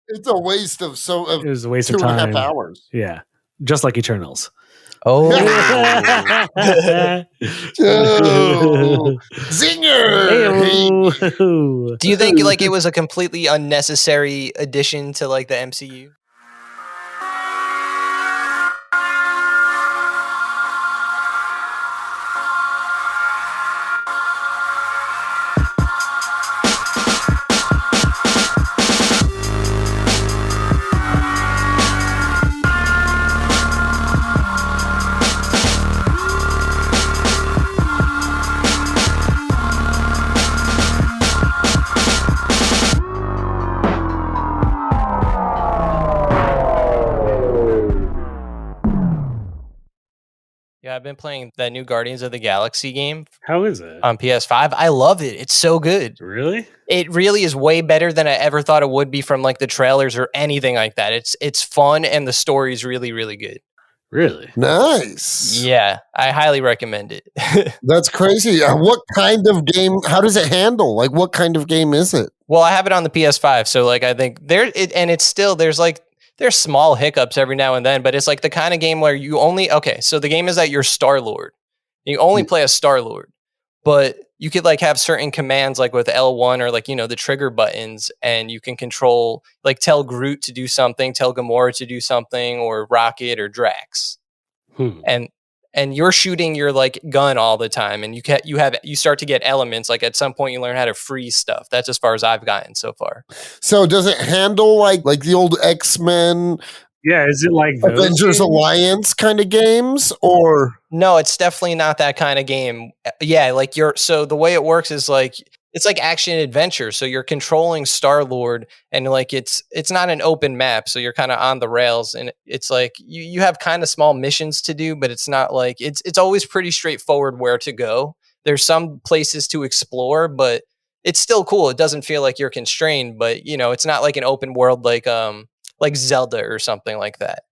It's a waste of It was a waste two of and a time. half hours. Yeah, just like Eternals. Oh, Oh, zinger! Heyo. do you think like it was a completely unnecessary addition to like the MCU? Yeah, I've been playing that new Guardians of the Galaxy game How is it? on PS5. I love it. It's so good. Really? It really is way better than I ever thought it would be from like the trailers or anything like that. It's fun and the story's really, really good. Really? Nice. Yeah, I highly recommend it. That's crazy. What kind of game? How does it handle? Like, what kind of game is it? Well, I have it on the PS5, so like I think there's small hiccups every now and then, but it's like the kind of game where so the game is that you're Star-Lord. You only play as Star-Lord, but you could like have certain commands like with L1 or like, the trigger buttons, and you can control, like tell Groot to do something, tell Gamora to do something, or Rocket or Drax. And you're shooting your like gun all the time, and you start to get elements. Like at some point you learn how to freeze stuff. That's as far as I've gotten so far. So does it handle like the old X-Men? Yeah, is it like those Avengers games? Alliance kind of games, or No, it's definitely not that kind of game. Yeah, like so the way it works is like it's like action adventure. So you're controlling Star-Lord, and like it's not an open map, so you're kind of on the rails, and it's like you have kind of small missions to do, but it's not like it's always pretty straightforward where to go. There's some places to explore, but it's still cool. It doesn't feel like you're constrained, but it's not like an open world like Zelda or something like that.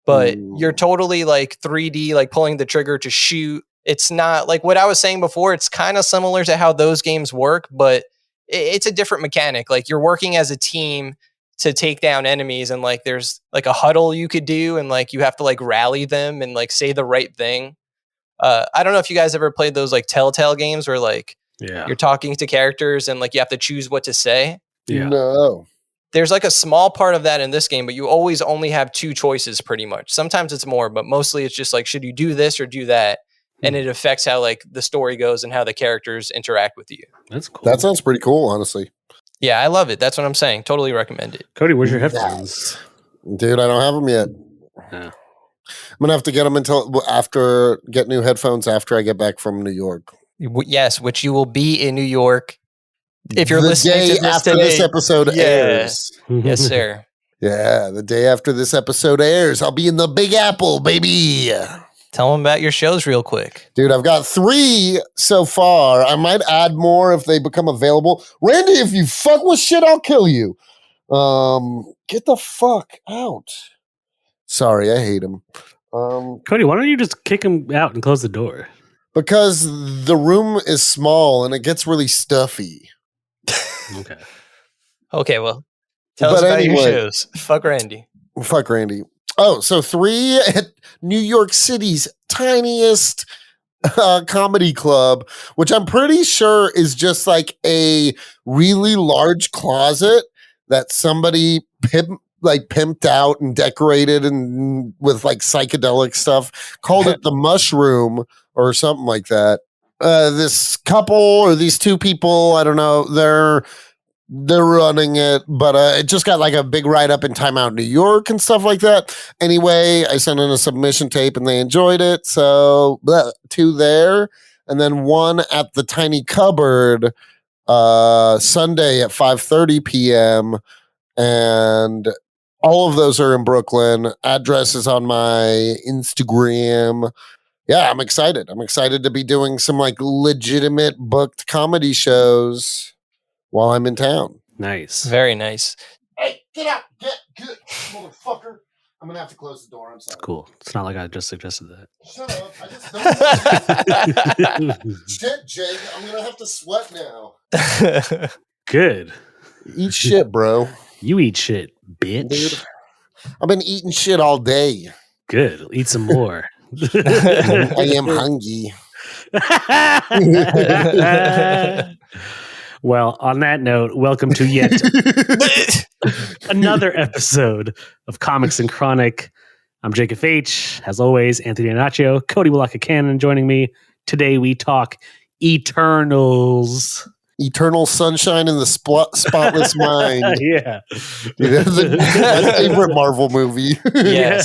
But you're totally like 3D, like pulling the trigger to shoot. It's not like what I was saying before. It's kind of similar to how those games work, but it's a different mechanic. Like you're working as a team to take down enemies, and like there's like a huddle you could do, and like you have to like rally them and like say the right thing. I don't know if you guys ever played those like Telltale games where like you're talking to characters and like you have to choose what to say. Yeah. no? There's like a small part of that in this game, but you always only have two choices pretty much. Sometimes it's more, but mostly it's just like, should you do this or do that? And it affects how like the story goes and how the characters interact with you. That's cool. That sounds pretty cool, honestly. Yeah, I love it. That's what I'm saying. Totally recommend it. Cody, where's your headphones? Dude, I don't have them yet. Yeah. I'm gonna have to get them get new headphones after I get back from New York. Yes, which you will be in New York if you're the listening day to this after today. this episode airs. Yes, sir. Yeah, the day after this episode airs, I'll be in the Big Apple, baby. Tell them about your shows real quick. Dude, I've got 3 so far. I might add more if they become available. Randy, if you fuck with shit, I'll kill you. Get the fuck out. Sorry, I hate him. Cody, why don't you just kick him out and close the door? Because the room is small and it gets really stuffy. Okay. Okay, well, tell us about your shows. Fuck Randy. Fuck Randy. Oh, so 3 at New York City's tiniest comedy club, which I'm pretty sure is just like a really large closet that somebody pimped out and decorated and with like psychedelic stuff, called it the Mushroom or something like that. This couple or these 2 people, I don't know, they're running it, but it just got like a big write-up in Time Out New York and stuff like that. Anyway, I sent in a submission tape and they enjoyed it. So 2 there, and then 1 at the Tiny Cupboard Sunday at 5:30 p.m. And all of those are in Brooklyn. Address is on my Instagram. Yeah, I'm excited. I'm excited to be doing some like legitimate booked comedy shows while I'm in town. Nice. Very nice. Hey, get out. Get, motherfucker. I'm going to have to close the door. I'm sorry. It's cool. It's not like I just suggested that. Shut up. I just don't. Shit, Jake. I'm going to have to sweat now. Good. Eat shit, bro. You eat shit, bitch. Dude. I've been eating shit all day. Good. Eat some more. I am hungry. Well, on that note, welcome to yet another episode of Comics and Chronic. I'm Jacob H. As always, Anthony Anaccio, Cody Willaka Cannon joining me. Today we talk Eternals. Eternal sunshine in the spotless mind. Yeah. Dude, my favorite Marvel movie. Yes.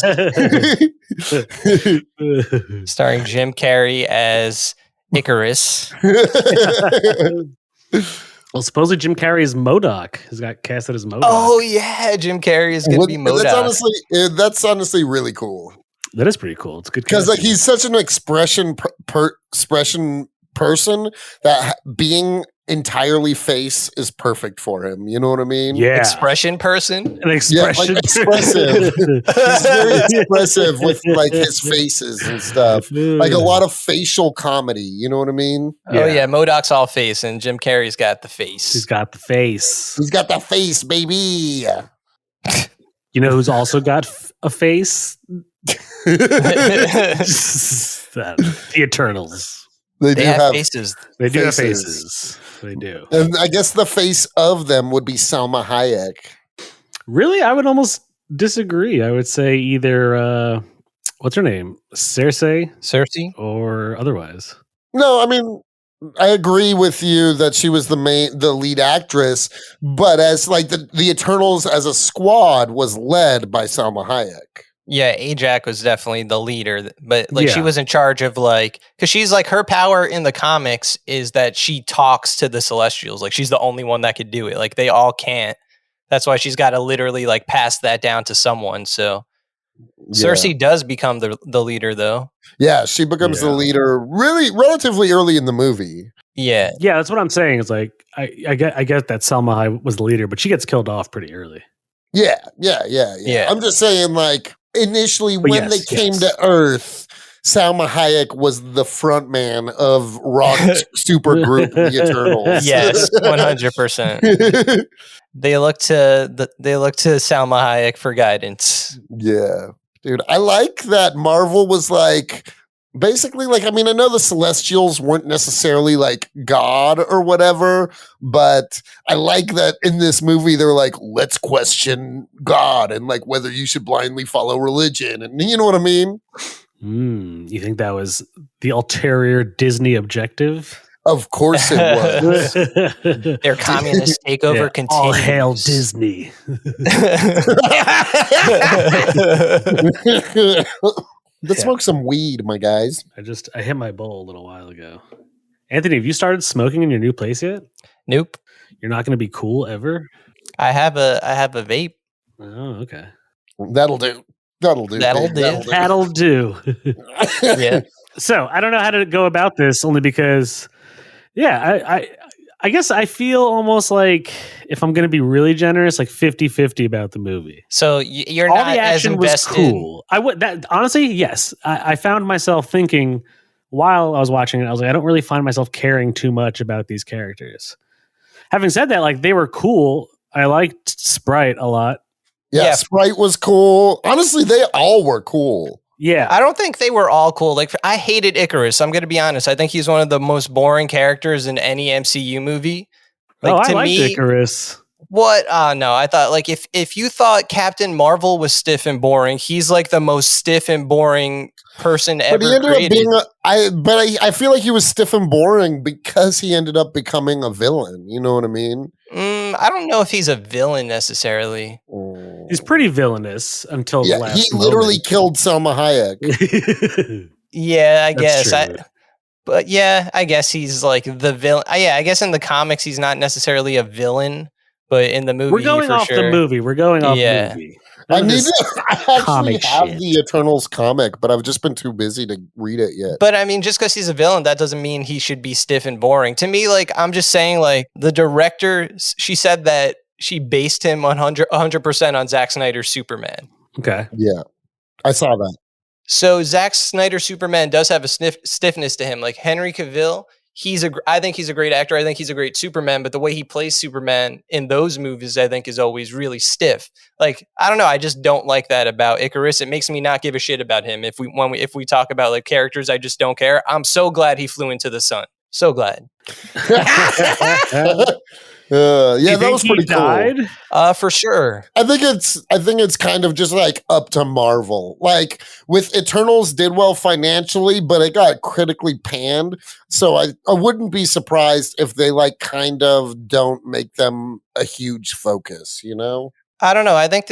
Starring Jim Carrey as Icarus. Well, supposedly Jim Carrey is MODOK. He's got casted as MODOK. Oh yeah, Jim Carrey is going to be MODOK. That's honestly really cool. That is pretty cool. It's good because like casting. he's such an expression person that being entirely face is perfect for him. You know what I mean? Yeah. Expression person. An expression. Yeah, like expressive. He's very expressive with like his faces and stuff. Like a lot of facial comedy. You know what I mean? Oh yeah, MODOK's all face, and Jim Carrey's got the face. He's got the face. He's got the face, baby. You know who's also got a face? The Eternals. They do have faces. They do have faces. They do. And I guess the face of them would be Salma Hayek. Really? I would almost disagree. I would say either, what's her name? Cersei? Or otherwise. No, I mean, I agree with you that she was the lead actress, but as like the Eternals as a squad was led by Salma Hayek. Yeah, Ajak was definitely the leader, but like she was in charge of like, because she's like, her power in the comics is that she talks to the Celestials. Like she's the only one that could do it. Like they all can't. That's why she's got to literally like pass that down to someone. So Cersei does become the leader though. Yeah, she becomes the leader really relatively early in the movie. Yeah. Yeah, that's what I'm saying. It's like, I get that Salma Hayek was the leader, but she gets killed off pretty early. Yeah. I'm just saying like, initially, when they came to Earth, Salma Hayek was the front man of rock supergroup The Eternals. Yes, 100%. They look to Salma Hayek for guidance. Yeah, dude, I like that Marvel was like basically like, I mean, I know the Celestials weren't necessarily like God or whatever, but I like that in this movie they're like, let's question God and like whether you should blindly follow religion, and you know what I mean? You think that was the ulterior Disney objective? Of course it was. Their communist takeover continues. All hail Disney. Let's smoke some weed, my guys. I hit my bowl a little while ago. Anthony, have you started smoking in your new place yet? Nope. You're not going to be cool ever? I have a vape. Oh, okay. That'll do. That'll do. Yeah. So I don't know how to go about this, only because, I guess I feel almost like, if I'm going to be really generous, like 50-50 about the movie. So you're all not the action as invested. Was cool. Honestly, yes. I found myself thinking while I was watching it, I was like, I don't really find myself caring too much about these characters. Having said that, like they were cool. I liked Sprite a lot. Yeah, Sprite was cool. Honestly, they all were cool. Yeah. I don't think they were all cool. Like I hated Icarus. I'm going to be honest. I think he's one of the most boring characters in any MCU movie. Like, I liked Icarus. What? No, I thought like if you thought Captain Marvel was stiff and boring, he's like the most stiff and boring person ever But he ended created. up being I feel like he was stiff and boring because he ended up becoming a villain. You know what I mean? I don't know if he's a villain necessarily. He's pretty villainous until the last he literally killed Salma Hayek. Yeah, I guess. True. But yeah, I guess he's like the villain. Yeah, I guess in the comics he's not necessarily a villain, but in the movie, we're going off the movie. We're going off the movie. I actually have the Eternals comic, but I've just been too busy to read it yet. But I mean, just because he's a villain, that doesn't mean he should be stiff and boring. To me, like, I'm just saying, like, the director, she said that she based him 100% on Zack Snyder's Superman. Okay. Yeah, I saw that. So Zack Snyder's Superman does have a stiffness to him. Like Henry Cavill, I think he's a great actor. I think he's a great Superman, but the way he plays Superman in those movies, I think, is always really stiff. Like, I don't know. I just don't like that about Icarus. It makes me not give a shit about him. If we talk about like characters, I just don't care. I'm so glad he flew into the sun. So glad. Yeah, that was pretty died? cool. For sure. I think it's kind of just like up to Marvel. Like with Eternals did well financially, but it got critically panned. So I wouldn't be surprised if they like kind of don't make them a huge focus, you know? I don't know. I think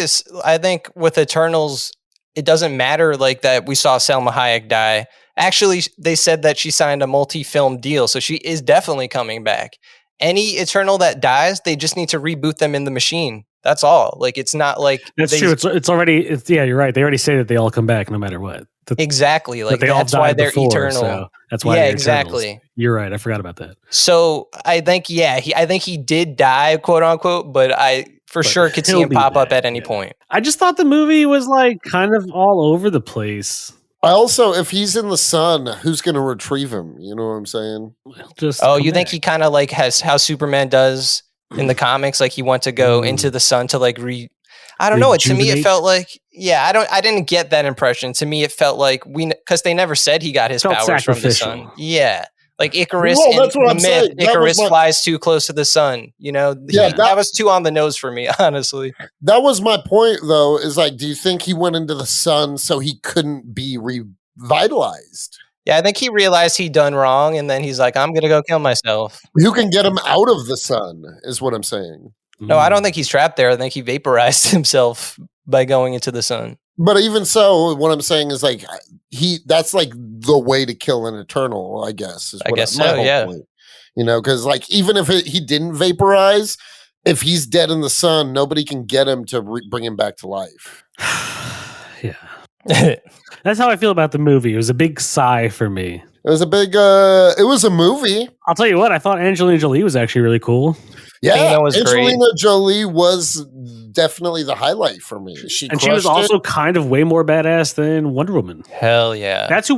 with Eternals, it doesn't matter like that we saw Selma Hayek die. Actually, they said that she signed a multi-film deal, so she is definitely coming back. Any Eternal that dies, they just need to reboot them in the machine. That's all. Like, it's not like that's true. It's already. Yeah, you're right. They already say that they all come back no matter what. Exactly. Like that's why they're before, eternal. So that's why. Yeah, they're exactly. Eternals. You're right. I forgot about that. So I think he did die, quote unquote, but I sure could see him pop up at any point. I just thought the movie was like kind of all over the place. I also, if he's in the sun, who's going to retrieve him? You know what I'm saying? You think he kind of like has how Superman does in the comics? Like he wants to go into the sun to like I don't know. To me, it felt like, I didn't get that impression. To me, it felt like because they never said he got his powers from the sun. Yeah. Like Icarus, that's what I'm saying. Icarus flies too close to the sun. You know, that was too on the nose for me, honestly. That was my point, though. Is like, do you think he went into the sun so he couldn't be revitalized? Yeah, I think he realized he'd done wrong, and then he's like, "I'm gonna go kill myself." Who can get him out of the sun? Is what I'm saying. No, I don't think he's trapped there. I think he vaporized himself by going into the sun. But even so, what I'm saying is like that's like the way to kill an Eternal, I guess. I guess so, yeah. Point. You know, because like even if he didn't vaporize, if he's dead in the sun, nobody can get him to bring him back to life. Yeah. That's how I feel about the movie. It was a big sigh for me. It was a movie. I'll tell you what, I thought Angelina Jolie was actually really cool. Yeah, Angelina Jolie was definitely the highlight for me. She was also kind of way more badass than Wonder Woman. Hell yeah. That's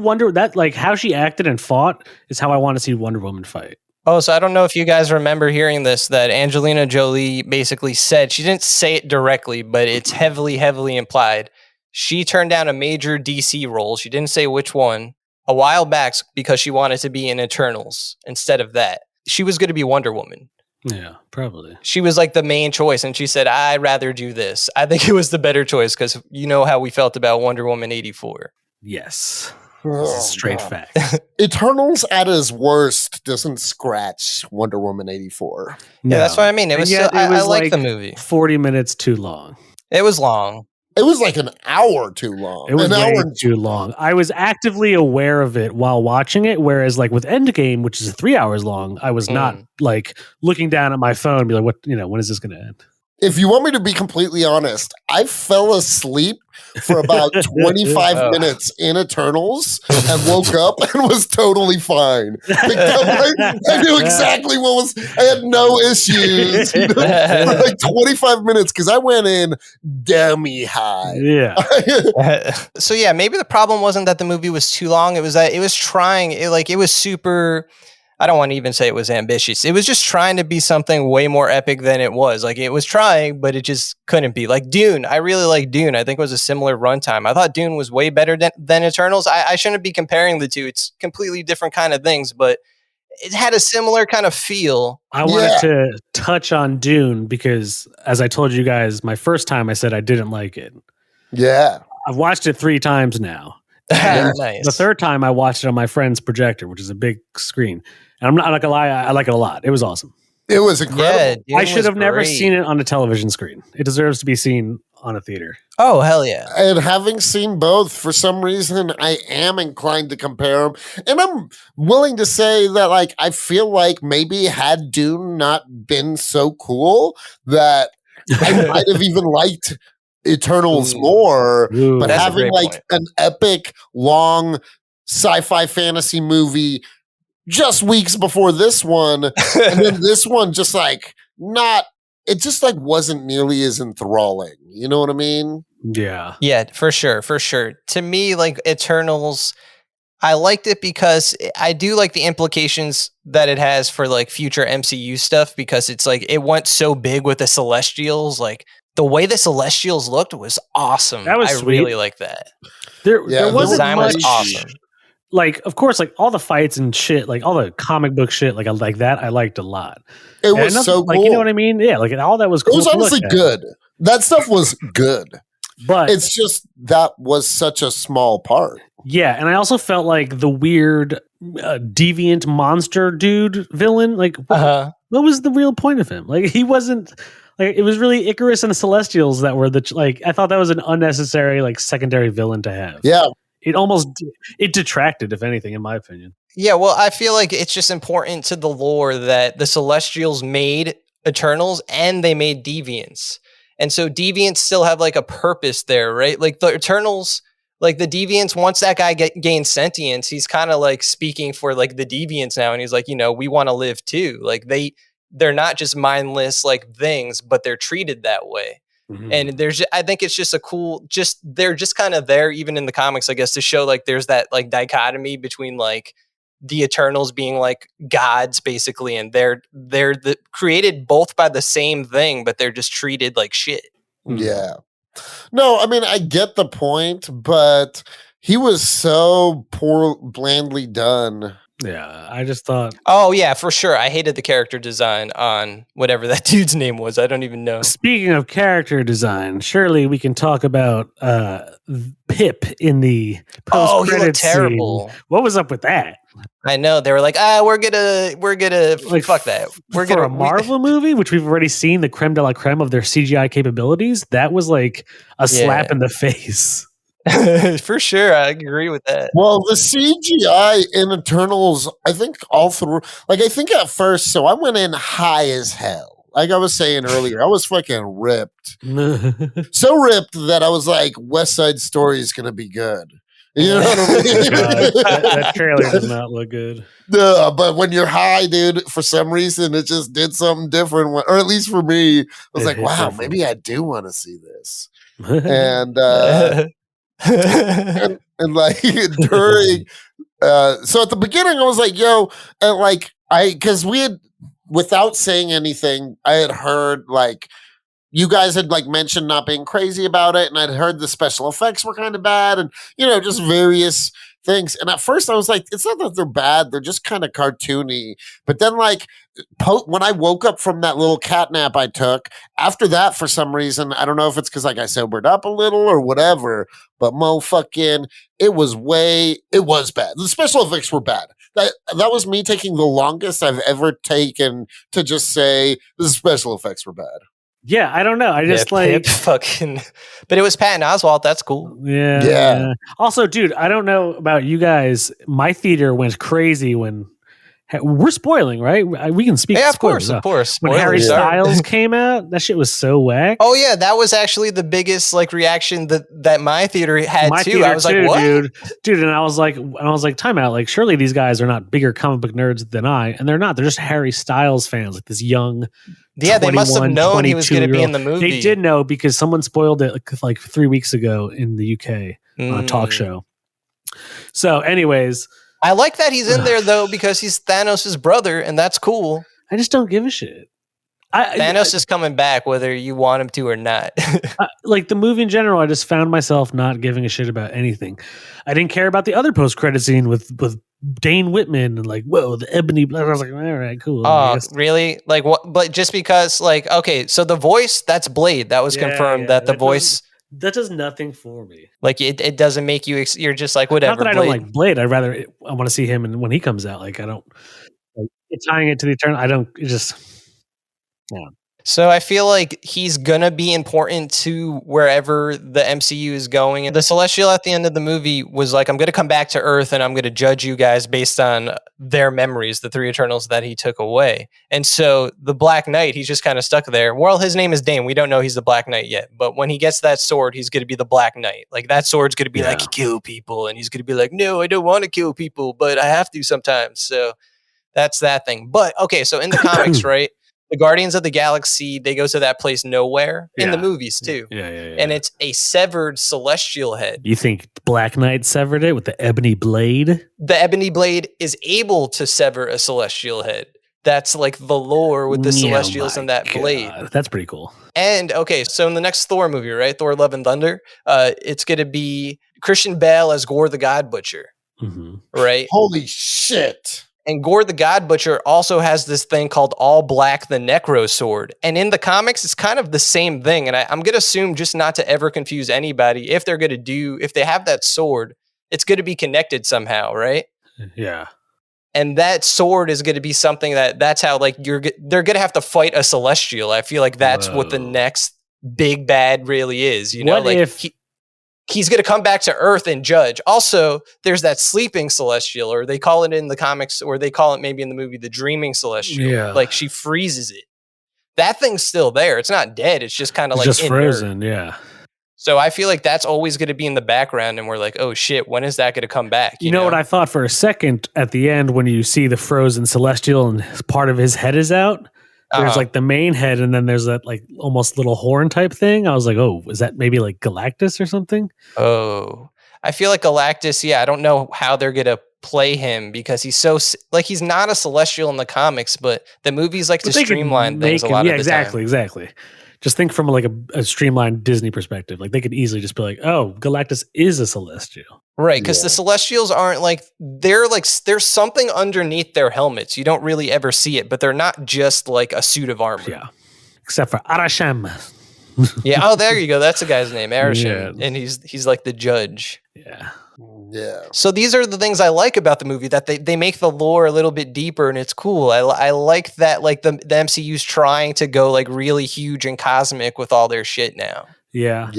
how she acted and fought is how I want to see Wonder Woman fight. Oh, so I don't know if you guys remember hearing this, that Angelina Jolie basically said, she didn't say it directly, but it's heavily, heavily implied. She turned down a major DC role. She didn't say which one a while back because she wanted to be in Eternals instead of that. She was going to be Wonder Woman. Yeah, probably. She was like the main choice, and she said, I'd rather do this. I think it was the better choice because you know how we felt about Wonder Woman 84. Yes. Straight fact. Eternals at his worst doesn't scratch Wonder Woman 84. No. Yeah, that's what I mean. I like the movie. 40 minutes too long. It was long. It was like an hour too long. It was too long. I was actively aware of it while watching it, whereas like with Endgame, which is 3 hours long, I was not like looking down at my phone and be like, when is this going to end? If you want me to be completely honest, I fell asleep for about 25 minutes in Eternals and woke up and was totally fine. I knew exactly I had no issues for like 25 minutes because I went in dummy high. Yeah. So yeah, maybe the problem wasn't that the movie was too long. It was that it was trying, it was super... I don't want to even say it was ambitious. It was just trying to be something way more epic than it was. Like it was trying, but it just couldn't be. Like Dune, I really like Dune. I think it was a similar runtime. I thought Dune was way better than Eternals. I shouldn't be comparing the two. It's completely different kind of things, but it had a similar kind of feel. I wanted to touch on Dune because, as I told you guys, my first time I said I didn't like it. Yeah. I've watched it 3 times now. Nice. The third time I watched it on my friend's projector, which is a big screen. And I'm not gonna lie, I like it a lot. It was awesome. It was incredible. Yeah, I should have never seen it on a television screen. It deserves to be seen on a theater. Oh, hell yeah. And having seen both, for some reason, I am inclined to compare them. And I'm willing to say that, like, I feel like maybe had Dune not been so cool that I might have even liked Eternals more. But That's having like an epic, long sci-fi fantasy movie just weeks before this one, and then this one just like it just like wasn't nearly as enthralling. You know what I mean? Yeah. Yeah, for sure. To me, like Eternals, I liked it because I do like the implications that it has for like future MCU stuff, because it's like it went so big with the Celestials. Like the way the Celestials looked was awesome. That was I sweet. really like that. There Yeah, wasn't design was much. awesome. Like, of course, like all the fights and shit, like all the comic book shit, like I like that. I liked a lot. It And was nothing- so like cool. you know what I mean? Yeah, like all that was It cool. was to look honestly at. good. That stuff was good. But It's just that was such a small part. yeah, and I also felt like the weird deviant monster dude villain. Like, what was the real point of him? Like, he wasn't. Like, it was really Icarus and the Celestials that were the like. I thought that was an unnecessary like secondary villain to have. Yeah, it detracted, if anything, in my opinion. Yeah, well, I feel like it's just important to the lore that the Celestials made Eternals and they made Deviants. And so Deviants still have like a purpose there, right? Like the Eternals, like the Deviants, once that guy gains sentience, he's kind of like speaking for like the Deviants now. And he's like, we want to live too. Like they're not just mindless like things, but they're treated that way. Mm-hmm. And I think it's just they're just kind of there even in the comics, I guess, to show like there's that like dichotomy between like the Eternals being like gods basically, and they're created both by the same thing, but they're just treated like shit. Yeah. No, I mean, I get the point, but he was so blandly done. Yeah, I just thought. Oh yeah, for sure. I hated the character design on whatever that dude's name was. I don't even know. Speaking of character design, surely we can talk about Pip in the post-credits terrible. scene. What was up with that? I know they were like, we're gonna like, fuck that. We're for a Marvel movie, which we've already seen the creme de la creme of their CGI capabilities. That was like a slap in the face. For sure, I agree with that. Well, the CGI in Eternals, I think all through, like I think at first, so I went in high as hell. Like I was saying earlier, I was fucking ripped. So ripped that I was like, West Side Story is going to be good. You know what I mean? that trailer did not look good. No, but when you're high, dude, for some reason, it just did something different. Or at least for me, I was like, wow, maybe I do want to see this. And, and like during so at the beginning I was like, yo, and like because we had, without saying anything, I had heard like you guys had like mentioned not being crazy about it, and I'd heard the special effects were kind of bad, and just various things. And at first I was like, it's not that they're bad, they're just kind of cartoony. But then like when I woke up from that little cat nap I took, after that, for some reason, I don't know if it's because like I sobered up a little or whatever, but motherfucking, it was bad. The special effects were bad. That was me taking the longest I've ever taken to just say the special effects were bad. Yeah, I don't know. I just like fucking, but it was Patton Oswalt. That's cool. Yeah. Also, dude, I don't know about you guys. My theater went crazy when we're spoiling, right? We can speak. Yeah, of course. When Harry Styles came out, that shit was so whack. Oh yeah, that was actually the biggest like reaction that my theater had too. I was like, what, dude? And I was like, time out. Like, surely these guys are not bigger comic book nerds than I, and they're not. They're just Harry Styles fans, like this young. Yeah, they must have known he was going to be in the movie. They did know because someone spoiled it like 3 weeks ago in the UK on a talk show. So, anyways, I like that he's in there though because he's Thanos' brother, and that's cool. I just don't give a shit. Thanos is coming back whether you want him to or not. Like the movie in general, I just found myself not giving a shit about anything. I didn't care about the other post-credit scene with Dane Whitman and like, whoa, the ebony blood. I was like, all right, cool. Oh, really? Like what? But just because, like, okay, so the voice, that's Blade. That was confirmed that the voice. That does nothing for me. Like it doesn't make you. You're just like whatever. Not that I don't like Blade. I want to see him and when he comes out. Like I don't. Like, tying it to the Eternal. I don't. It just. Yeah. So I feel like he's gonna be important to wherever the MCU is going. And the Celestial at the end of the movie was like, I'm gonna come back to Earth and I'm gonna judge you guys based on their memories, the 3 Eternals that he took away. And so the Black Knight, he's just kind of stuck there. Well, his name is Dane. We don't know he's the Black Knight yet. But when he gets that sword, he's gonna be the Black Knight. Like that sword's gonna be like, kill people. And he's gonna be like, no, I don't want to kill people, but I have to sometimes. So that's that thing. But okay, so in the comics, right? the Guardians of the Galaxy, they go to that place nowhere in the Yeah. movies too. Yeah. And it's a severed celestial head. You think Black Knight severed it with the ebony blade? The ebony blade is able to sever a celestial head. That's like the lore with the celestials and that blade. That's pretty cool. And okay, so in the next Thor movie, right, Thor: Love and Thunder, it's going to be Christian Bale as Gore the God Butcher, right? Holy shit! And Gore the God Butcher also has this thing called All Black the Necro Sword. And in the comics, it's kind of the same thing. And I'm going to assume, just not to ever confuse anybody, if they have that sword, it's going to be connected somehow, right? Yeah. And that sword is going to be something that's how, like, they're going to have to fight a celestial. I feel like that's what the next big bad really is. You know, like he's going to come back to Earth and judge. Also, there's that sleeping celestial, or they call it in the comics, or they call it maybe in the movie, the dreaming celestial. Yeah. Like she freezes it. That thing's still there. It's not dead. It's just kind of like just inert. frozen. Yeah. So I feel like that's always going to be in the background, and we're like, oh shit, when is that going to come back? You know what I thought for a second at the end when you see the frozen celestial and part of his head is out? There's like the main head, and then there's that like almost little horn type thing. I was like, oh, is that maybe like Galactus or something? Oh, I feel like Galactus. Yeah, I don't know how they're going to play him because he's so like he's not a celestial in the comics, but the movies like to streamline things a lot of the time. Exactly. Just think from like a streamlined Disney perspective. Like they could easily just be like, oh, Galactus is a celestial. Right, because the Celestials aren't like there's something underneath their helmets. You don't really ever see it, but they're not just like a suit of armor. Yeah, except for Arasham. Yeah. Oh, there you go. That's the guy's name, Arasham, and he's like the judge. Yeah. Yeah. So these are the things I like about the movie, that they make the lore a little bit deeper, and it's cool. I like that, like the MCU's trying to go like really huge and cosmic with all their shit now. Yeah.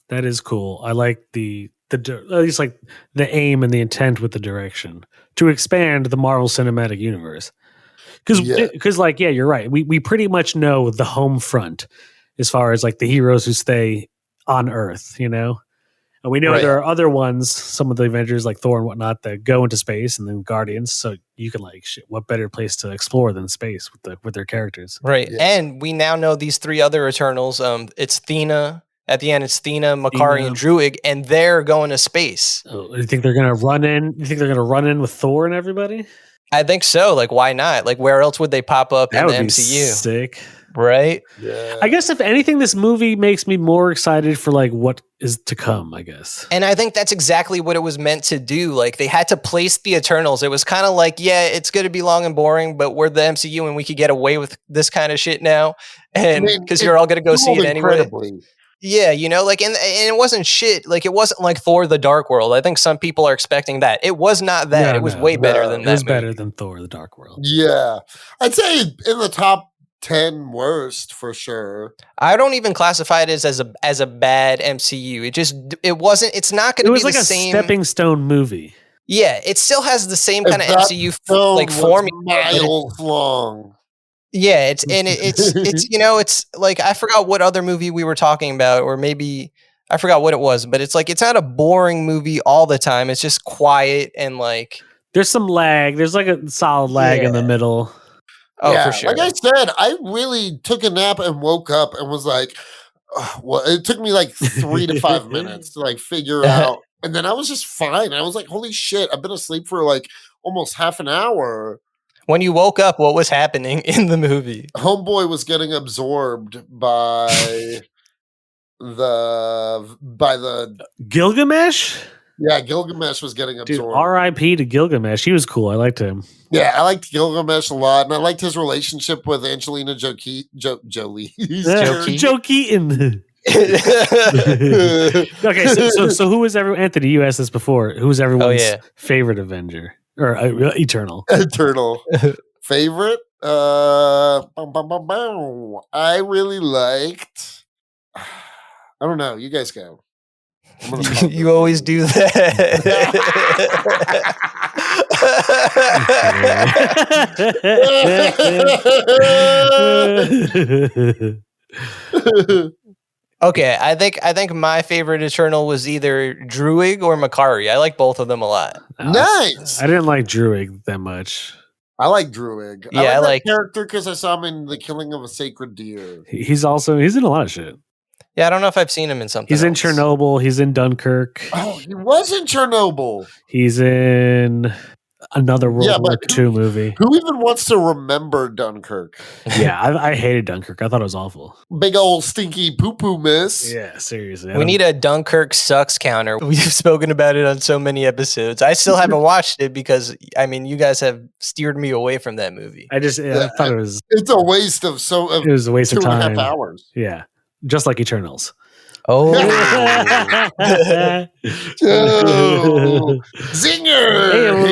That is cool. I like the at least like the aim and the intent with the direction to expand the Marvel Cinematic Universe. Because you're right. We pretty much know the home front as far as like the heroes who stay on Earth, you know? And we know there are other ones, some of the Avengers like Thor and whatnot, that go into space, and then Guardians. So you can like, shit, what better place to explore than space with their characters? Right. Yeah. And we now know these three other Eternals. It's Thena. At the end, it's Thena, Makari, and Druig, and they're going to space. Oh, you think they're going to run in? You think they're going to run in with Thor and everybody? I think so. Like, why not? Like, where else would they pop up in the MCU? Sick. Right? Yeah. I guess if anything, this movie makes me more excited for like what is to come, I guess. And I think that's exactly what it was meant to do. Like, they had to place the Eternals. It was kind of like, yeah, it's going to be long and boring, but we're the MCU and we could get away with this kind of shit now. And because you're all going to go see it anyway. Yeah, you know, like, and it wasn't shit. Like, it wasn't like Thor: The Dark World. I think some people are expecting that. It was not that. It was way better than that. It was better than Thor: The Dark World. Yeah. I'd say in the top 10 worst for sure. I don't even classify it as a bad MCU. It's not going to be like the It was same. like a stepping stone movie. Yeah, it still has the same kind of MCU like formula. Miles long. Yeah, it's you know, it's like, I forgot what other movie we were talking about, or maybe I forgot what it was, but it's like, it's not a boring movie all the time. It's just quiet and like there's some lag. There's like a solid lag in the middle. Oh, yeah, for sure. Like I said, I really took a nap and woke up and was like, well, it took me like 3 to 5 minutes to like figure out. And then I was just fine. I was like, holy shit, I've been asleep for like almost half an hour. When you woke up, what was happening in the movie? Homeboy was getting absorbed by the Gilgamesh? Yeah, Gilgamesh was getting absorbed. Dude, R.I.P. to Gilgamesh. He was cool. I liked him. Yeah, I liked Gilgamesh a lot, and I liked his relationship with Angelina Jolie. Joe Keaton. Okay, so who was Anthony, you asked this before. Who was everyone's favorite Avenger? Or Eternal? Eternal. Favorite? I really liked... I don't know. You guys go. You always do that. Okay, I think my favorite Eternal was either Druig or Makari. I like both of them a lot. Nice. I didn't like Druig that much. I like Druig. Yeah, I I like like- that character because I saw him in The Killing of a Sacred Deer. He's in a lot of shit. Yeah, I don't know if I've seen him in something. He's in else. Chernobyl. He's in Dunkirk. Oh, he was in Chernobyl. He's in another World War II movie. Who even wants to remember Dunkirk? Yeah, I hated Dunkirk. I thought it was awful. Big old stinky poo-poo miss. Yeah, seriously. We need a Dunkirk sucks counter. We've spoken about it on so many episodes. I still haven't watched it because, I mean, you guys have steered me away from that movie. I thought it was. It's a waste of It was a waste of time. 2.5 hours. Yeah, just like Eternals. Oh, Zinger!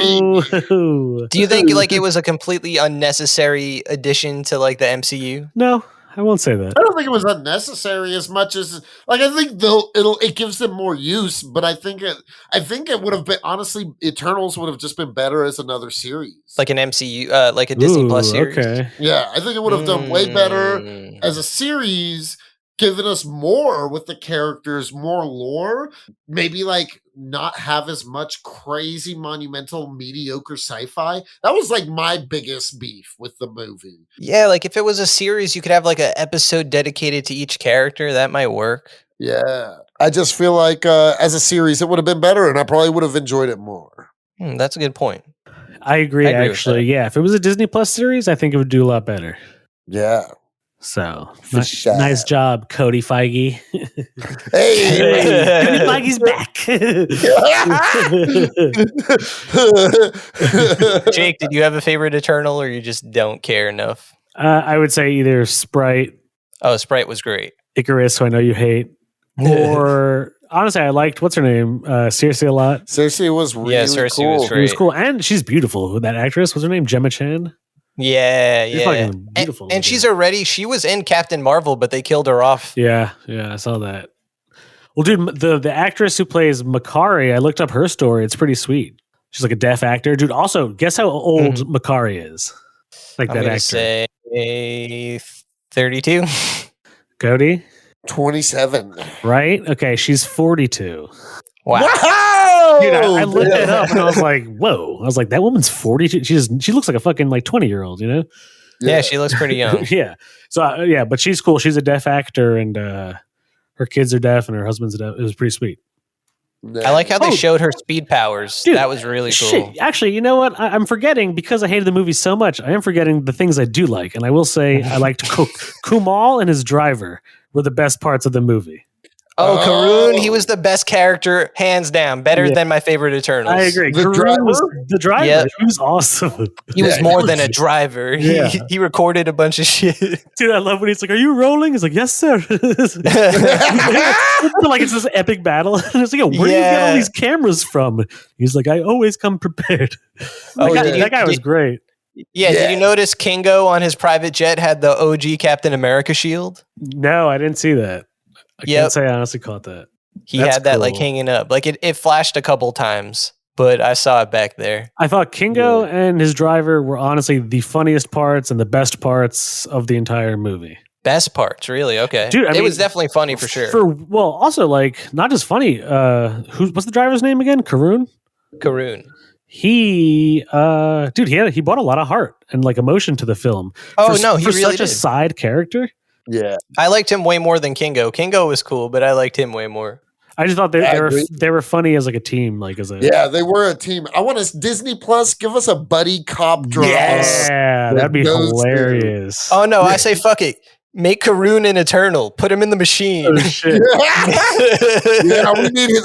Heyo. do you think like it was a completely unnecessary addition to like the MCU? No, I won't say that. I don't think it was unnecessary as much as like I think though it gives them more use, but I think it would have been honestly Eternals would have just been better as another series. Like an MCU, like a Disney Plus series? Okay. Yeah, I think it would have done way better Mm. as a series, given us more with the characters, more lore, maybe like not have as much crazy monumental mediocre sci-fi. That was like my biggest beef with the movie. Yeah, like if it was a series, you could have like an episode dedicated to each character. That might work. Yeah. I just feel like as a series it would have been better and I probably would have enjoyed it more. That's a good point. I agree. I agree with Actually, that. yeah. If it was a Disney Plus series, I think it would do a lot better. Yeah. So For sure. nice job, Cody Feige. Hey! Cody Feige's back. Jake, did you have a favorite Eternal or you just don't care enough? I would say either Sprite, Oh, Sprite was great. Icarus, who I know you hate, or honestly, I liked what's her name, Cersei a lot. Cersei was really Cersei cool. was It was great. cool, and she's beautiful. That actress, what's her name, Gemma Chan. Yeah, She's yeah. fucking beautiful. And she's she was in Captain Marvel, but they killed her off. Yeah, I saw that. Well, dude, the actress who plays Makari, I looked up her story. It's pretty sweet. She's like a deaf actor, dude. Also, guess how old Makari is? Like I'm that gonna actor. say 32. Cody, 27. right? Okay, she's 42. Wow. Dude, I looked it up and I was like, whoa. I was like, that woman's 42. She looks like a fucking like 20-year-old, you know? Yeah, she looks pretty young. Yeah. So yeah, but she's cool. She's a deaf actor and her kids are deaf and her husband's deaf. It was pretty sweet. I like how they Oh. showed her speed powers. Dude, that was really cool. Shit. Actually, you know what? I'm forgetting because I hated the movie so much. I am forgetting the things I do like. And I will say I liked Kumal and his driver were the best parts of the movie. Oh, Oh. Karun, he was the best character, hands down. Better than my favorite Eternals. I agree. The Karun was driver? the driver. Yep. He was awesome. He was Yeah, more he than was- a driver. Yeah. He recorded a bunch of shit. Dude, I love when he's like, "Are you rolling?" He's like, "Yes, sir." Like it's this epic battle. And it's like, where do you get all Yeah. these cameras from? He's like, "I always come prepared." Oh, that, yeah. that guy was great. Yeah, did you notice Kingo on his private jet had the OG Captain America shield? No, I didn't see that. I Yep. can't say I honestly caught that. He That's had that like cool. hanging up. Like it flashed a couple times, but I saw it back there. I thought Kingo and his driver were honestly the funniest parts and the best parts of the entire movie. Best parts, really? Okay. Dude, I it mean, was definitely funny for sure. Also like not just funny. What's the driver's name again? Karun. Karun. He brought a lot of heart and like emotion to the film. Oh, for, no, he for really such a did. side character. Yeah. I liked him way more than Kingo. Kingo was cool, but I liked him way more. I just thought Yeah, I they were agree. they were funny as like a team, like as a Yeah, they were a team. I want us Disney Plus, give us a buddy cop drama. yeah, that'd be Those two. hilarious. Oh no, I say fuck it. Make Karun an Eternal. Put him in the machine. Oh, shit. Yeah,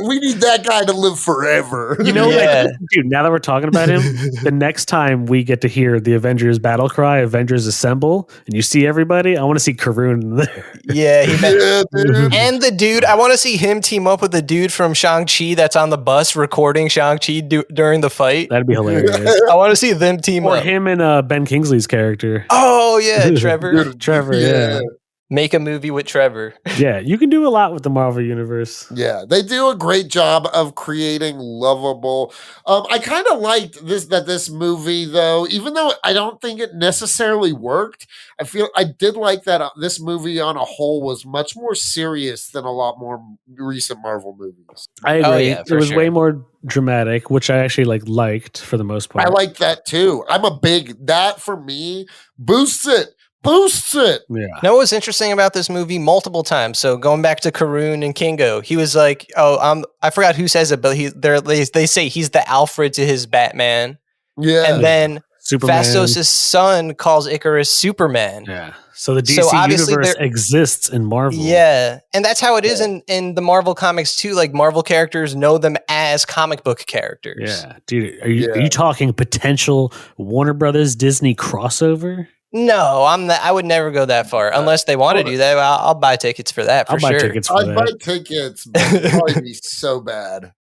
we need that guy to live forever. You know, Yeah. like, dude, now that we're talking about him, the next time we get to hear the Avengers battle cry, Avengers Assemble, and you see everybody, I want to see Karun in there. Yeah, Yeah, dude. and the dude, I want to see him team up with the dude from Shang-Chi that's on the bus recording Shang-Chi during the fight. That'd be hilarious. I want to see them team Or up. him and Ben Kingsley's character. Oh yeah, Trevor. Trevor, yeah. Make a movie with Trevor. Yeah, you can do a lot with the Marvel Universe. Yeah, they do a great job of creating lovable. I kind of liked this movie though, even though I don't think it necessarily worked. I did like that this movie on a whole was much more serious than a lot more recent Marvel movies. I agree. Oh, yeah, it for was way sure. more dramatic, which I actually liked for the most part. I like that too. That for me boosts it. Boosts it. Yeah. Know what was interesting about this movie multiple times? So going back to Karun and Kingo, he was like, I forgot who says it, but they say he's the Alfred to his Batman. Yeah. And then Superman. Fastos' son calls Icarus Superman. Yeah. So the DC So obviously universe exists in Marvel. Yeah. And that's how it is in the Marvel comics too. Like Marvel characters know them as comic book characters. Yeah. Dude, are you talking potential Warner Brothers Disney crossover? No, I would never go that far unless they want to do that. I'll buy tickets for that. For I'll buy sure. tickets for I'd that. buy tickets, but it'd probably be so bad.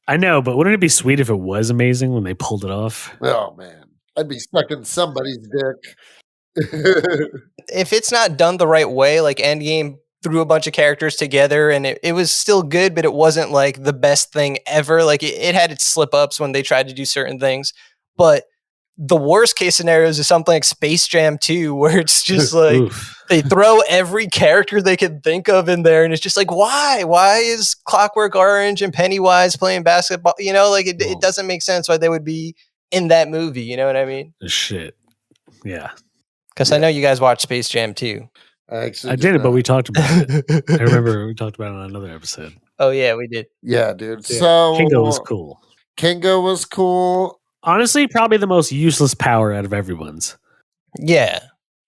I know, but wouldn't it be sweet if it was amazing when they pulled it off? Oh man, I'd be stuck in somebody's dick. If it's not done the right way, like Endgame threw a bunch of characters together and it was still good, but it wasn't like the best thing ever. Like it had its slip ups when they tried to do certain things, but the worst case scenarios is something like Space Jam 2, where it's just like they throw every character they can think of in there, and it's just like, why? Why is Clockwork Orange and Pennywise playing basketball? You know, like it doesn't make sense why they would be in that movie. You know what I mean? Shit. Yeah. Because I know you guys watched Space Jam 2. I didn't, but we talked about it. I remember we talked about it on another episode. Oh, yeah, we did. Yeah, dude. Yeah. So Kingo was cool. Kingo was cool. Honestly, probably the most useless power out of everyone's. Yeah.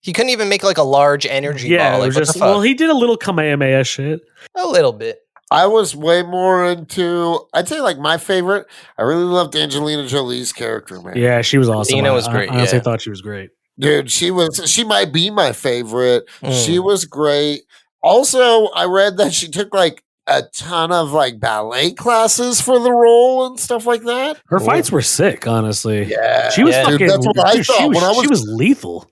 He couldn't even make like a large energy ball. Like, just, well, he did a little Kamehameha shit. A little bit. I was way more into, I'd say like my favorite. I really loved Angelina Jolie's character, man. Yeah, she was awesome. Dina was great. I honestly thought she was great. Dude, she might be my favorite. She was great. Also, I read that she took like a ton of like ballet classes for the role and stuff like that. Her fights were sick, honestly. Yeah. She was fucking, dude, that's what I thought. She was lethal.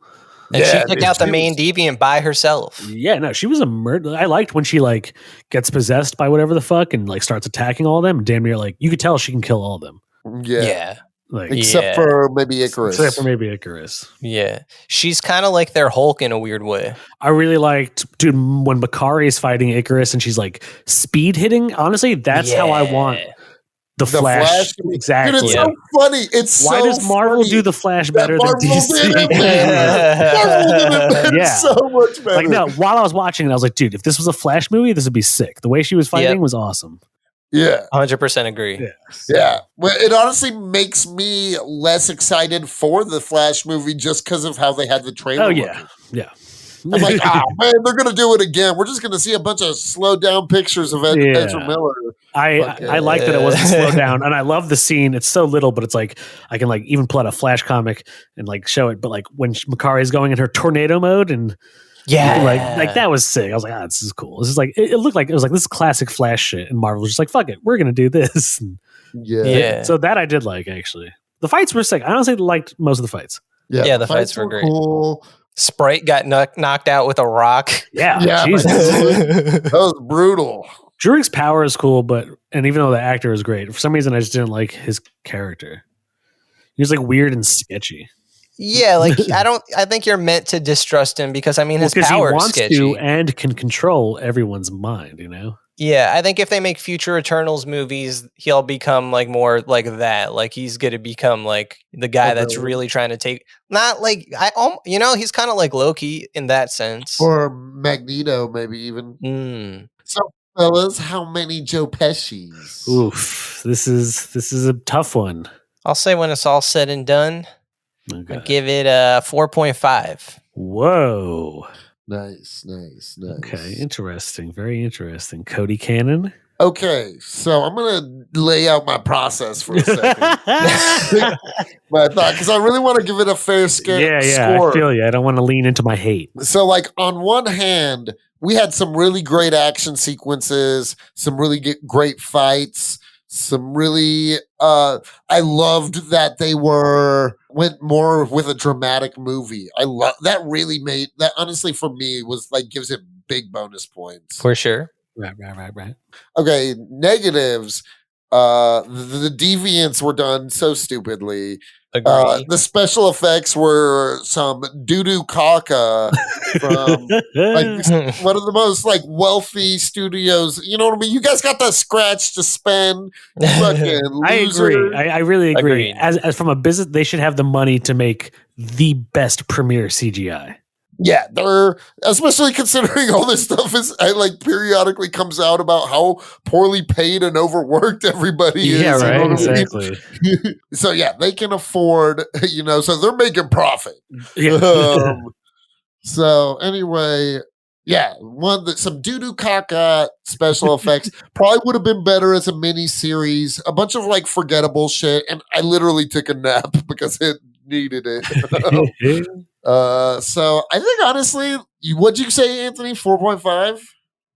And she took out the main deviant by herself. Yeah, no, she was a murder. I liked when she like gets possessed by whatever the fuck and like starts attacking all of them. Damn near like you could tell she can kill all of them. Yeah. Like, except for maybe Icarus. Yeah. She's kind of like their Hulk in a weird way. I really liked, dude, when Makari is fighting Icarus and she's like speed hitting. Honestly, that's how I want the Flash. Exactly. Dude, it's so funny. It's why does Marvel do the Flash better than DC? Marvel did it so much better. Like, no, while I was watching it, I was like, dude, if this was a Flash movie, this would be sick. The way she was fighting was awesome. Yeah. 100% agree. Yeah. Well, it honestly makes me less excited for the Flash movie just because of how they had the trailer. Oh, yeah. Yeah. I'm like, man, they're going to do it again. We're just going to see a bunch of slowed down pictures of Ezra Miller. I like that it wasn't slowed down. And I love the scene. It's so little, but it's like, I can like even pull out a Flash comic and like show it. But like when Makari is going in her tornado mode and like that was sick. I was like, this is cool. This is like, it looked like, it was like this classic Flash shit. And Marvel was just like, fuck it. We're going to do this. Yeah. So that I did like, actually. The fights were sick. I honestly liked most of the fights. Yeah, the fights were great. Cool. Sprite got knocked out with a rock. Yeah, Jesus. That was brutal. Druig's power is cool, and even though the actor is great, for some reason I just didn't like his character. He was like weird and sketchy. Yeah, like I think you're meant to distrust him because his power he wants is sketchy. to and can control everyone's mind, you know? Yeah, I think if they make future Eternals movies, he'll become like more like that. Like he's gonna become like the guy that's really trying to take. Not like he's kind of like Loki in that sense, or Magneto, maybe even. So, fellas, how many Joe Pesci's? Oof, this is a tough one. I'll say when it's all said and done, okay. I'll give it a 4.5. Whoa. Nice. Okay, interesting. Very interesting. Cody Cannon. Okay, so I'm gonna lay out my process for a second. My thought, because I really want to give it a fair score. Yeah, I feel you. I don't want to lean into my hate. So, like on one hand, we had some really great action sequences, some really great fights, some really. I loved that they went more with a dramatic movie. I love that. Really made that honestly for me was like gives it big bonus points. For sure. Right. Okay, negatives. The deviants were done so stupidly. Agree. The special effects were some doo-doo caca from like one of the most like wealthy studios. You know what I mean? You guys got the scratch to spend. Fucking I agree. loser. I really agree. Agreed. As from a business, they should have the money to make the best premiere CGI. Yeah, they're especially considering all this stuff is like periodically comes out about how poorly paid and overworked everybody is. Yeah, you know right. what I mean? Exactly. So yeah, they can afford, so they're making profit. Yeah. So anyway, yeah, some doo-doo caca special effects probably would have been better as a mini series. A bunch of like forgettable shit, and I literally took a nap because it needed it. So I think honestly, what'd you say, Anthony? 4.5?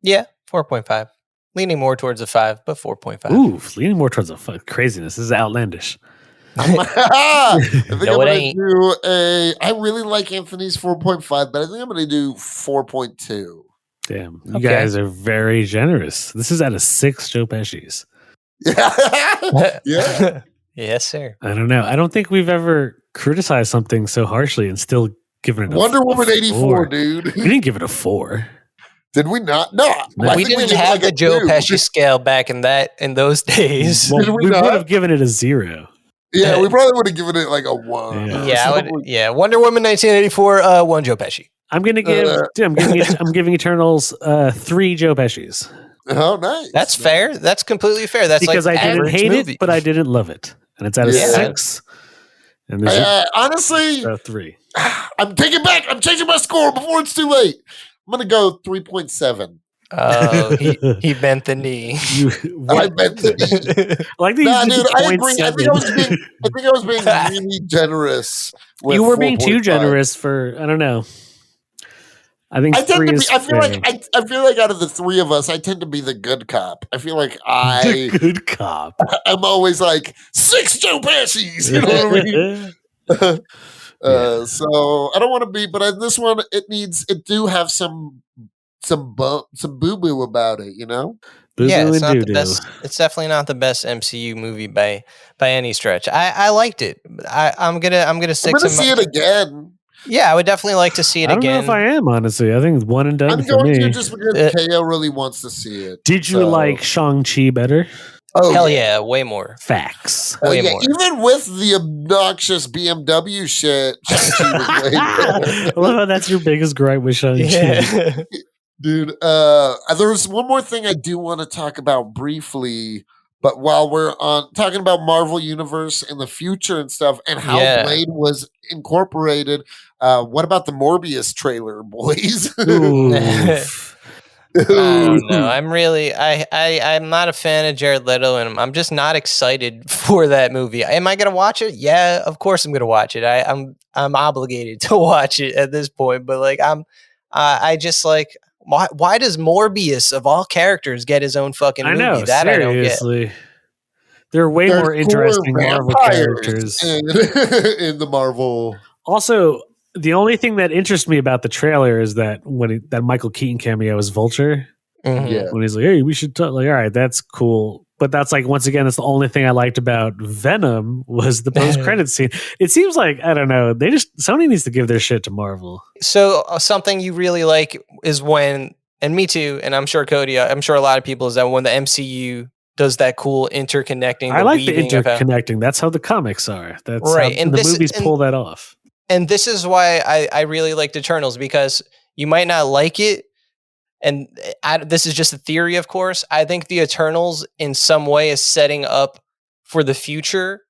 Yeah, 4.5. Leaning more towards a 5, but 4.5. Ooh, leaning more towards the craziness. This is outlandish. I think No, I'm it gonna ain't. do I really like Anthony's 4.5, but I think I'm gonna do 4.2. Damn, you Okay. guys are very generous. This is out of 6 Joe Pesci's. Yeah. Yes, sir. I don't know. I don't think we've ever criticized something so harshly and still given it Wonder a Woman 84, 4. dude. We didn't give it a 4. Did we not? No. No. I We think didn't gave it have like the a Joe 2. Pesci scale back in those days. Well, Did we we would not? have given it a 0. Yeah, we probably would have given it like a 1. Yeah. or Yeah, something. Wonder Woman 1984, 1 Joe Pesci. I'm gonna give. I'm giving Eternals 3 Joe Pesci's Oh, nice. That's fair. That's completely fair. That's because like I didn't average hate movie. it, but I didn't love it, and it's out of Yeah. 6. And there's Honestly, a 3. I'm taking back. I'm changing my score before it's too late. I'm gonna go 3.7. Oh, he bent the knee. I bet the Like these. Nah, dude, I agree. I think I was 0.7. being really generous. With You were being too 4.5. generous for. I don't know. I think I tend 3 to be. is I feel fair. like I feel like out of the three of us, I tend to be the good cop. I feel like The good cop. I'm always like 6 Joe Pesci's. You know what I mean? So I don't want to be, but in this one, it do have some boo boo about it. You know? Yeah, Boo-boo it's and not the doo-doo. best. It's definitely not the best MCU movie by any stretch. I liked it. I'm gonna I'm stick gonna to see it again. Yeah, I would definitely like to see it I don't know again. if I am, honestly. I think it's one and done I'm for going me. to just because KO really wants to see it. Did you So- like Shang-Chi better? Oh Hell yeah, way more. Facts. Oh, Way yeah, more. even with the obnoxious BMW shit, Shang-Chi was way better. I love how that's your biggest gripe with Shang-Chi. Yeah. Dude, there's one more thing I do want to talk about briefly, but while we're on talking about Marvel Universe in the future and stuff and how Yeah. Blade was incorporated, what about the Morbius trailer, boys? Oof. I don't know. I'm not a fan of Jared Leto, and I'm just not excited for that movie. Am I gonna watch it? Yeah, of course I'm gonna watch it. I'm obligated to watch it at this point. But like I just like why does Morbius of all characters get his own fucking I movie? know, That I don't get. seriously. There are way There's more interesting cooler Marvel vampires characters. in the Marvel. Also, the only thing that interests me about the trailer is that that Michael Keaton cameo is Vulture. Mhm. Yeah. When he's like, "Hey, we should talk." Like, all right, that's cool. But that's like once again, that's the only thing I liked about Venom was the post-credit scene. It seems like I don't know. Sony needs to give their shit to Marvel. So something you really like is when, and me too, and I'm sure Cody, I'm sure a lot of people, is that when the MCU does that cool interconnecting. I like the weaving of how- interconnecting. That's how the comics are. That's Right, how and the this- movies and- pull that off. And this is why I really liked Eternals, because you might not like it. And this is just a theory, of course. I think the Eternals in some way is setting up for the future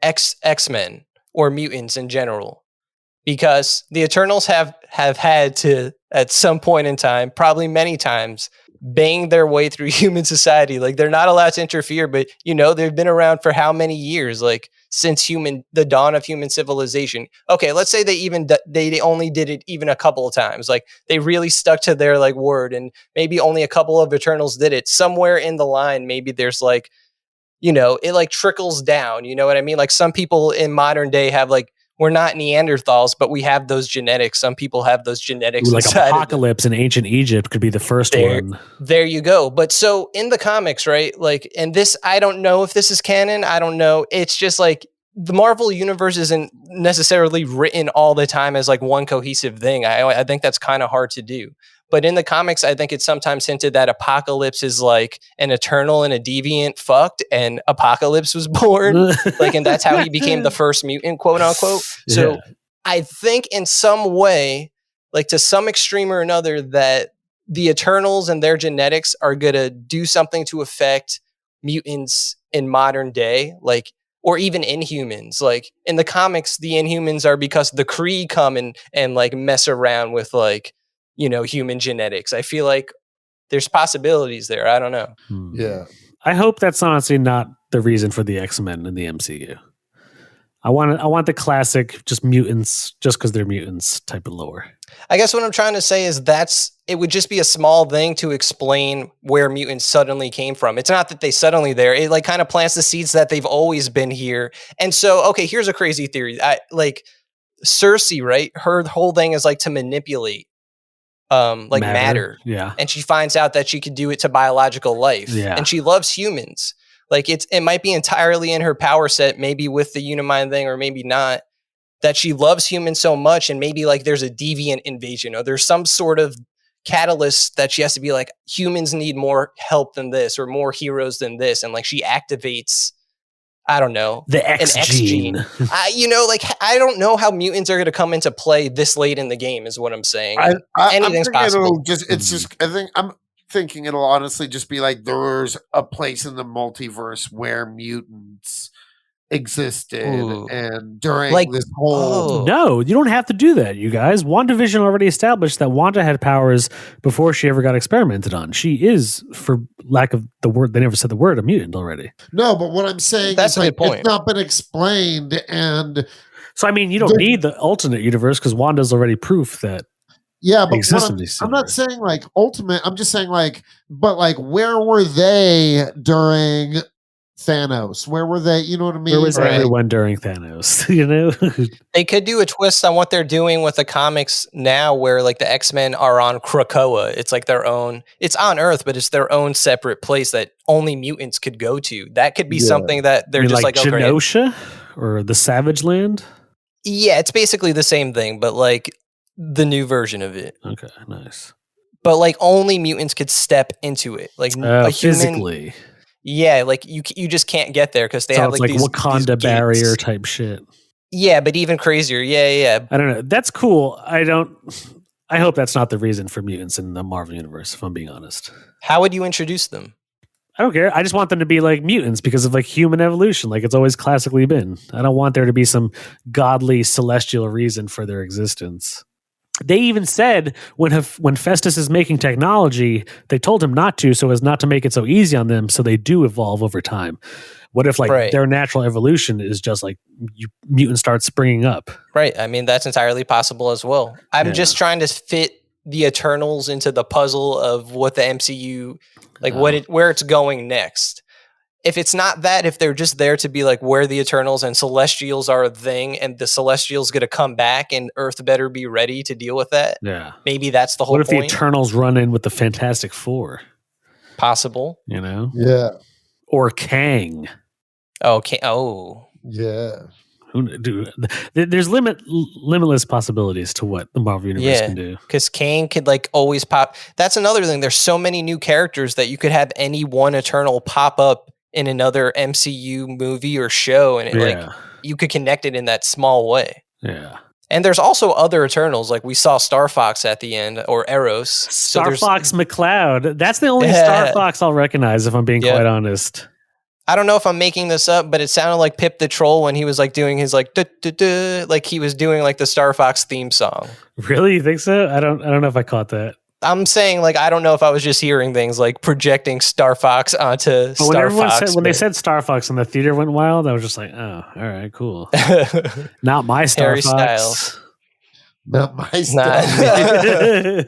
X-Men or mutants in general. Because the Eternals have had to, at some point in time, probably many times, bang their way through human society. Like, they're not allowed to interfere, but they've been around for how many years? Like, since the dawn of human civilization. Okay, let's say they only did it even a couple of times. Like, they really stuck to their like word, and maybe only a couple of Eternals did it. Somewhere in the line, maybe there's like, it like trickles down. You know what I mean? Like, some people in modern day have like we're not Neanderthals, but we have those genetics. Some people have those genetics. Ooh, like inside of them. Apocalypse in ancient Egypt could be the first one. There you go. But so in the comics, right? Like, and this, I don't know if this is canon. I don't know. It's just like the Marvel universe isn't necessarily written all the time as like one cohesive thing. I think that's kind of hard to do. But in the comics, I think it's sometimes hinted that Apocalypse is like an Eternal and a deviant fucked, and Apocalypse was born. Like, and that's how he became the first mutant, quote unquote. So Yeah. I think in some way, like to some extreme or another, that the Eternals and their genetics are going to do something to affect mutants in modern day, like, or even Inhumans. Like in the comics, the Inhumans are because the Kree come and like mess around with like, you know, human genetics. I feel like there's possibilities there. I don't know. Yeah. I hope that's honestly not the reason for the X-Men in the MCU. I want the classic just mutants just because they're mutants type of lore. I guess what I'm trying to say is it would just be a small thing to explain where mutants suddenly came from. It's not that they suddenly there. It like kind of plants the seeds that they've always been here. And so, okay, here's a crazy theory. Like Cersei, right? Her whole thing is like to manipulate like matter. Yeah. And she finds out that she could do it to biological life. Yeah. And she loves humans. Like it might be entirely in her power set, maybe with the Unimind thing or maybe not, that she loves humans so much, and maybe like there's a deviant invasion or there's some sort of catalyst that she has to be like, humans need more help than this or more heroes than this. And like she activates, I don't know, the X gene. You know, like I don't know how mutants are going to come into play this late in the game is what I'm saying. Anything's possible. I'm thinking it'll honestly just be like there's a place in the multiverse where mutants existed. Ooh. And during Like, this whole No, you don't have to do that, you guys. WandaVision already established that Wanda had powers before she ever got experimented on. She is, for lack of the word, they never said the word, a mutant already. No, but what I'm saying That's is a like, good point. it's not been explained. And So, I mean, you don't need the alternate universe because Wanda's already proof that yeah, but exists what in these I'm not universe. saying like ultimate. I'm just saying like, but like, where were they during Thanos? Where were they? You know what I mean? Where was Right. everyone during Thanos? You know? They could do a twist on what they're doing with the comics now where like the X-Men are on Krakoa. It's like their own, it's on Earth, but it's their own separate place that only mutants could go to. That could be Yeah. something that they're I mean, just like, okay. Genosha or the Savage Land? Yeah, it's basically the same thing, but like the new version of it. Okay, nice. But like only mutants could step into it. Like a human. Physically. Yeah, like you just can't get there because they So have it's like like these Wakanda gates. barrier type shit. Yeah, but even crazier. Yeah. I don't know. That's cool. I hope that's not the reason for mutants in the Marvel universe, if I'm being honest. How would you introduce them? I don't care. I just want them to be like mutants because of like human evolution, like it's always classically been. I don't want there to be some godly celestial reason for their existence. They even said when Festus is making technology, they told him not to, so as not to make it so easy on them, so they do evolve over time. What if like Right. their natural evolution is just like mutants start springing up? Right. I mean, that's entirely possible as well. I'm Yeah. just trying to fit the Eternals into the puzzle of what the MCU, like where it's going next. If it's not that, if they're just there to be like where the Eternals and Celestials are a thing and the Celestials going to come back and Earth better be ready to deal with that. Yeah. Maybe that's the whole What if point. the Eternals run in with the Fantastic Four? Possible. You know? Yeah. Or Kang. Okay. Oh. Yeah. There's limitless possibilities to what the Marvel Universe can do. Because Kang could like always pop. That's another thing. There's so many new characters that you could have any one Eternal pop up in another MCU movie or show, and it, like you could connect it in that small way. Yeah. And there's also other Eternals, like we saw Star Fox at the end, or Eros. Star Fox McCloud. That's the only Star Fox I'll recognize, if I'm being quite honest. I don't know if I'm making this up, but it sounded like Pip the Troll when he was like doing his like like he was doing like the Star Fox theme song. Really? You think so? I don't know if I caught that. I'm saying like I don't know if I was just hearing things like projecting Star Fox onto Star Fox. When they said Star Fox and the theater went wild, I was just like, oh, all right, cool. Not my Star Harry Fox. Styles. Not my style. Yeah,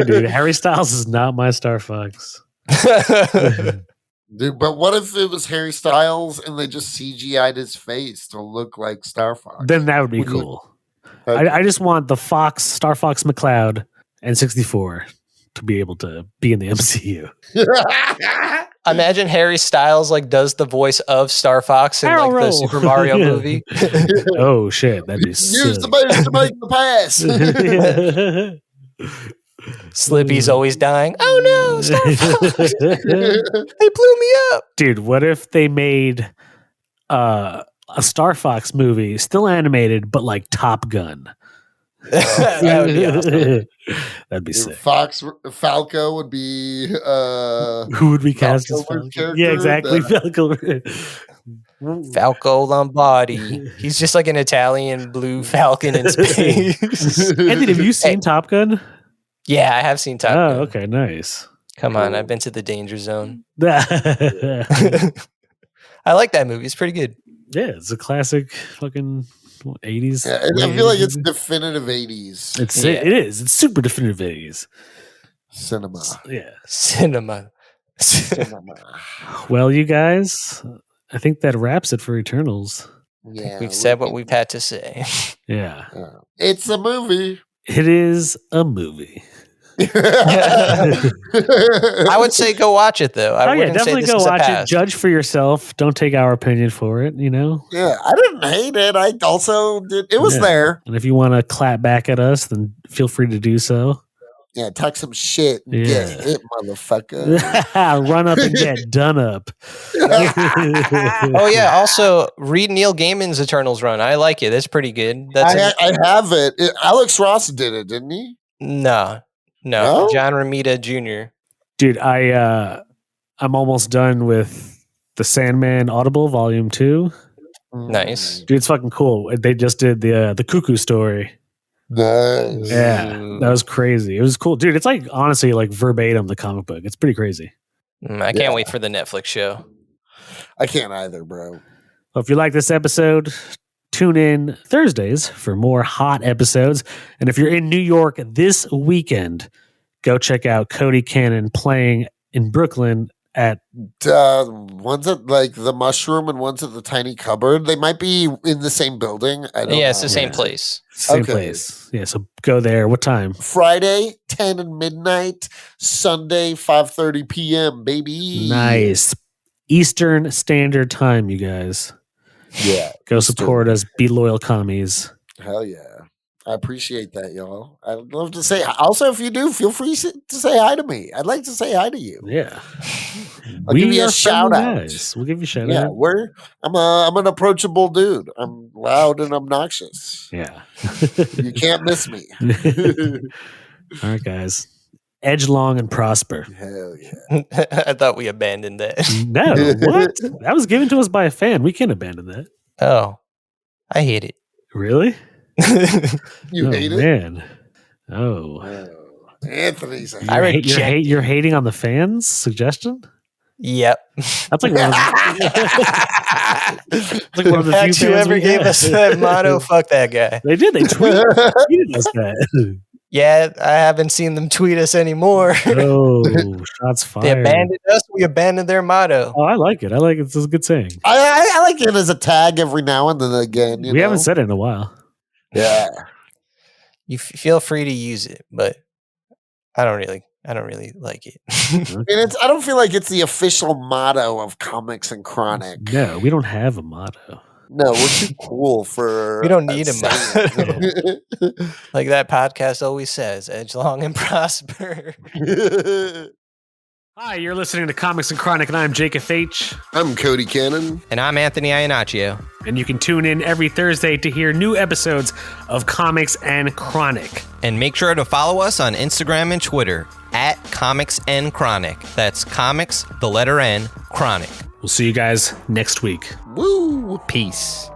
dude, Harry Styles is not my Star Fox. Dude, but what if it was Harry Styles and they just CGI'd his face to look like Star Fox? Then that would be Would you- cool. Okay. I just want the Star Fox McCloud and 64 to be able to be in the MCU. Imagine Harry Styles like does the voice of Star Fox in Barrel like the roll. Super Mario Yeah. movie. Oh shit, that'd be Use the sick. moves to make the pass. Slippy's always dying. Oh no, Star Fox! They blew me up. Dude, what if they made a Star Fox movie, still animated, but like Top Gun? That would be awesome. That'd be sick. Falco would be Who would we cast as Falco Falco? character? Yeah, exactly. Falco. Falco Lombardi. He's just like an Italian blue falcon in space. Anthony, have you seen Top Gun? Yeah, I have seen Top Gun. Oh, okay, nice. Come on, I've been to the danger zone. Yeah, I like that movie. It's pretty good. it's a classic fucking 80s. Yeah, I feel like it's definitive 80s Yeah. It is. It's super definitive 80s. cinema. Yeah. Cinema. Well, you guys, I think that wraps it for Eternals. Yeah, We've said what we've had to say. Yeah. It's a movie. It is a movie. I would say go watch it though. I wouldn't say definitely this go is a watch it. pass. Judge for yourself. Don't take our opinion for it, you know? Yeah, I didn't hate it. I also did. It was Yeah. there. And if you want to clap back at us, then feel free to do so. Yeah, talk some shit. And Yeah. Get hit, motherfucker. Run up and get done up. Oh yeah. Also, read Neil Gaiman's Eternals run. I like it. It's pretty good. That's I have it. Alex Ross did it, didn't he? no. No? John Romita Jr. Dude, I'm almost done with the Sandman Audible Volume 2. Nice. Dude, it's fucking cool. They just did the Cuckoo story. Nice. Yeah, that was crazy. It was cool. Dude, it's like honestly like verbatim the comic book. It's pretty crazy. I can't wait for the Netflix show. I can't either, bro. Well, if you like this episode, tune in Thursdays for more hot episodes. And if you're in New York this weekend, go check out Cody Cannon playing in Brooklyn at One's at like the Mushroom and one's at the Tiny Cupboard. They might be in the same building. I don't Yeah, it's know. the same place. same Okay. place. Yeah, so go there. What time? Friday, 10 and midnight. Sunday, 5:30 p.m., baby. Nice. Eastern Standard Time, you guys. Yeah. Go support us. Be loyal commies. Hell yeah. I appreciate that, y'all. I'd love to say. Also, if you do, feel free to say hi to me. I'd like to say hi to you. Yeah. I'll give you a are shout friendly out. guys. We'll give you a shout Yeah, out. I'm an approachable dude. I'm loud and obnoxious. Yeah. You can't miss me. All right, guys. Edge long and prosper. Hell yeah. I thought we abandoned that. No, what? That was given to us by a fan. We can't abandon that. Oh, I hate it. Really? You oh, hate it? man. Oh. Oh, Anthony's a I reject You're hating on the fans' suggestion? Yep. That's like one of the Had few you fans ever we gave have. us that motto? Fuck that guy. They did. They tweeted us that. Yeah, I haven't seen them tweet us anymore. Oh, shots They fired. abandoned us. We abandoned their motto. Oh, I like it. I like it. It's a good saying. I like it as a tag every now and then again. We haven't said it in a while. Yeah. You feel free to use it, but I don't really like it. And I don't feel like it's the official motto of Comics and Chronic. No, we don't have a motto. No, we're too cool for. We don't need a saying. Like that podcast always says, edge long and prosper. Hi, you're listening to Comics and Chronic, and I'm Jacob H. I'm Cody Cannon. And I'm Anthony Iannaccio. And you can tune in every Thursday to hear new episodes of Comics and Chronic. And make sure to follow us on Instagram and Twitter at Comics and Chronic. That's Comics, the letter N, Chronic. We'll see you guys next week. Woo! Peace.